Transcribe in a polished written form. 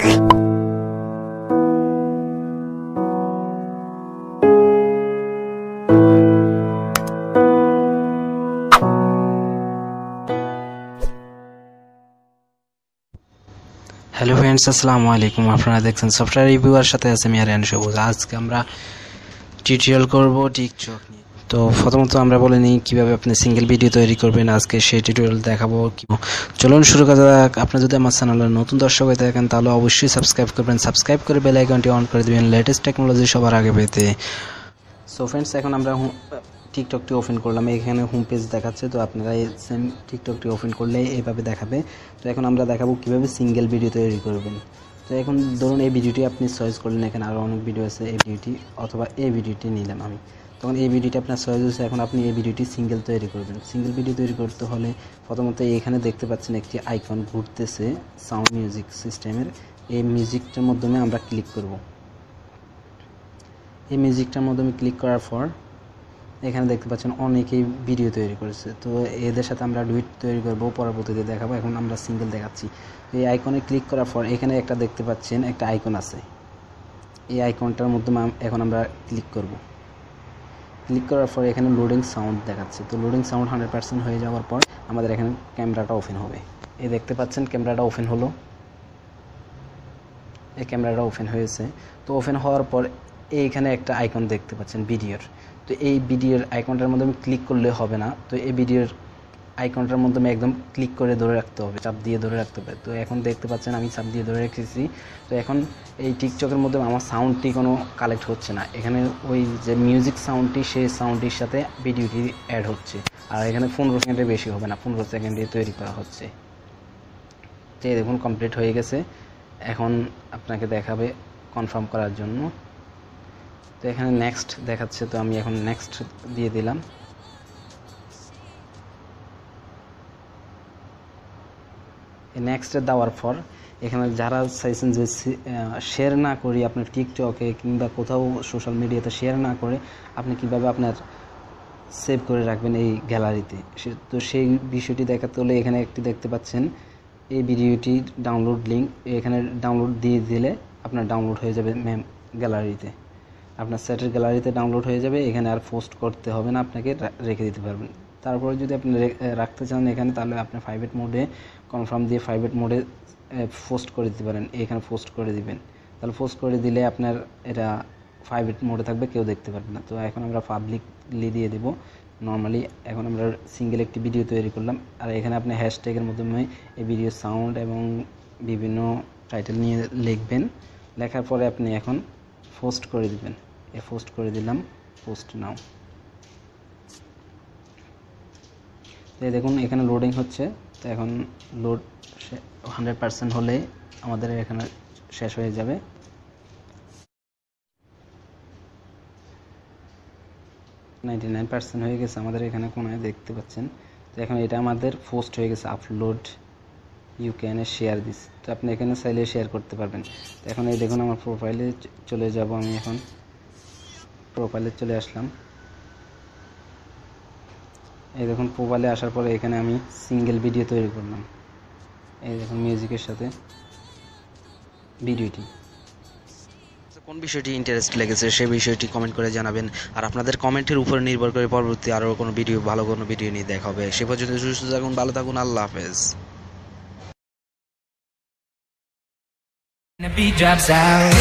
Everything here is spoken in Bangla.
হ্যালো ফ্রেন্ডস, আসসালামু আলাইকুম। আপনারা দেখছেন সফটওয়্যার রিভিউয়ার সাথে আছে আমি আরিয়ান সবুজ। আজকে আমরা টিউটোরিয়াল করব টিকটক নিয়ে। তো প্রথমত আমরা বলে নিই কীভাবে আপনি সিঙ্গেল ভিডিও তৈরি করবেন। আজকে সেই টিউটোরিয়াল দেখাবো। চলুন শুরু করা যাক। আপনি যদি আমার চ্যানেলে নতুন দর্শক হয়ে থাকেন তাহলে অবশ্যই সাবস্ক্রাইব করবেন। সাবস্ক্রাইব করে বেল আইকনটি অন করে দেবেন লেটেস্ট টেকনোলজি সবার আগে পেতে। সো ফ্রেন্ডস, এখন আমরা টিকটকটি ওপেন করলাম। এখানে হোম পেজ দেখাচ্ছে, তো আপনারা এই সেম টিকটকটি ওপেন করলে এইভাবে দেখাবে। তো এখন আমরা দেখাবো কীভাবে সিঙ্গেল ভিডিও তৈরি করবেন। তো এখন ধরুন এই ভিডিওটি আপনি চয়েস করলেন, এখানে আরও অনেক ভিডিও আছে, এই ভিডিওটি অথবা এই ভিডিওটি নিলাম আমি। তখন এই ভিডিওটি আপনার চয়েস হয়েছে, এখন আপনি এই ভিডিওটি সিঙ্গেল তৈরি করবেন। সিঙ্গেল ভিডিও তৈরি করতে হলে প্রথমত এখানে দেখতে পাচ্ছেন একটি আইকন ঘুরতেছে সাউন্ড মিউজিক সিস্টেমের। এই মিউজিকটার মাধ্যমে আমরা ক্লিক করব। এই মিউজিকটার মাধ্যমে ক্লিক করার পর এখানে দেখতে পাচ্ছেন অনেকেই ভিডিও তৈরি করেছে। তো এদের সাথে আমরা ডুইট তৈরি করব, পরবর্তীতে দেখাবো। এখন আমরা সিঙ্গেল দেখাচ্ছি। এই আইকনে ক্লিক করার পর এখানে একটা দেখতে পাচ্ছেন একটা আইকন আছে। এই আইকনটার মাধ্যমে এখন আমরা ক্লিক করব। ক্লিক করার পর এখানে লোডিং সাউন্ড দেখাচ্ছে। তো লোডিং সাউন্ড 100% হয়ে যাওয়ার পর আমাদের এখানে ক্যামেরাটা ওপেন হবে। এই দেখতে পাচ্ছেন ক্যামেরাটা ওপেন হলো। এই ক্যামেরাটা ওপেন হয়েছে। তো ওপেন হওয়ার পর এইখানে একটা আইকন দেখতে পাচ্ছেন ভিডিওর। তো এই ভিডিওর আইকনটার মাধ্যমে ক্লিক করলে হবে না। তো এই ভিডিওর আইকনটার মাধ্যমে একদম ক্লিক করে ধরে রাখতে হবে, চাপ দিয়ে ধরে রাখতে হবে। তো এখন দেখতে পাচ্ছেন আমি চাপ দিয়ে ধরে রেখেছি। তো এখন এই টিকটকের মধ্যে আমার সাউন্ডটি কোনো কালেক্ট হচ্ছে না। এখানে ওই যে মিউজিক সাউন্ডটি, সেই সাউন্ডটির সাথে ভিডিওটি অ্যাড হচ্ছে। আর এখানে 15 সেকেন্ডের বেশি হবে না, 15 সেকেন্ডে তৈরি করা হচ্ছে। তো এই দেখুন কমপ্লিট হয়ে গেছে। এখন আপনাকে দেখাবে কনফার্ম করার জন্য। তো এখানে নেক্সট দেখাচ্ছে, তো আমি এখন নেক্সট দিয়ে দিলাম। এই নেক্সটে দেওয়ার পর এখানে যারা চাইছেন যে শেয়ার না করি আপনার টিকটকে কিংবা কোথাও সোশ্যাল মিডিয়াতে শেয়ার না করে আপনি কিভাবে আপনার সেভ করে রাখবেন এই গ্যালারিতে, তো সেই বিষয়টি দেখাতে হলে এখানে একটি দেখতে পাচ্ছেন এই ভিডিওটি ডাউনলোড লিঙ্ক, এখানে ডাউনলোড দিয়ে দিলে আপনার ডাউনলোড হয়ে যাবে গ্যালারিতে। আপনার সেটের গ্যালারিতে ডাউনলোড হয়ে যাবে। এখানে আর পোস্ট করতে হবে না, আপনাকে রেখে দিতে পারবেন। তারপরে যদি আপনি রাখতে চান এখানে, তাহলে আপনি প্রাইভেট মোডে কনফার্ম দিয়ে প্রাইভেট মোডে পোস্ট করে দিতে পারেন। এখানে পোস্ট করে দিবেন, তাহলে পোস্ট করে দিলে আপনার এটা প্রাইভেট মোডে থাকবে, কেউ দেখতে পারবে না। তো এখন আমরা পাবলিকলি দিয়ে দেব নর্মালি। এখন আমরা সিঙ্গেল একটি ভিডিও তৈরি করলাম। আর এখানে আপনি হ্যাশট্যাগের মাধ্যমে এই ভিডিও সাউন্ড এবং বিভিন্ন টাইটেল নিয়ে লিখবেন। লেখার পরে আপনি এখন পোস্ট করে দিবেন। পোস্ট করে দিলাম, পোস্ট নাও। তো দেখুন এখানে লোডিং হচ্ছে। তো এখন লোড 100% হলে আমাদের এখানে শেষ হয়ে যাবে। 99% হয়ে গেছে আমাদের এখানে কোনায় দেখতে পাচ্ছেন। তো এখন এটা আমাদের পোস্ট হয়ে গেছে। Upload you can share this. তো আপনি এখানে চাইলে শেয়ার করতে পারবেন। তো এখন এই দেখুন আমার প্রোফাইলে চলে যাব। আমি এখন প্রোফাইলে চলে আসলাম। এই দেখুন প্রোফাইলে আসার পরে এখানে আমি সিঙ্গেল ভিডিও তৈরি করলাম। এই দেখুন মিউজিকের সাথে ভিডিওটি। কোন বিষয়টি ইন্টারেস্ট লেগেছে সেই বিষয়টি কমেন্ট করে জানাবেন। আর আপনাদের কমেন্টের উপর নির্ভর করে পরবর্তী আরও কোনো ভিডিও, ভালো কোনো ভিডিও নিয়ে দেখা হবে। সে পর্যন্ত সুস্থ থাকুন, ভালো থাকুন, আল্লাহ হাফেজ। The beat drops out.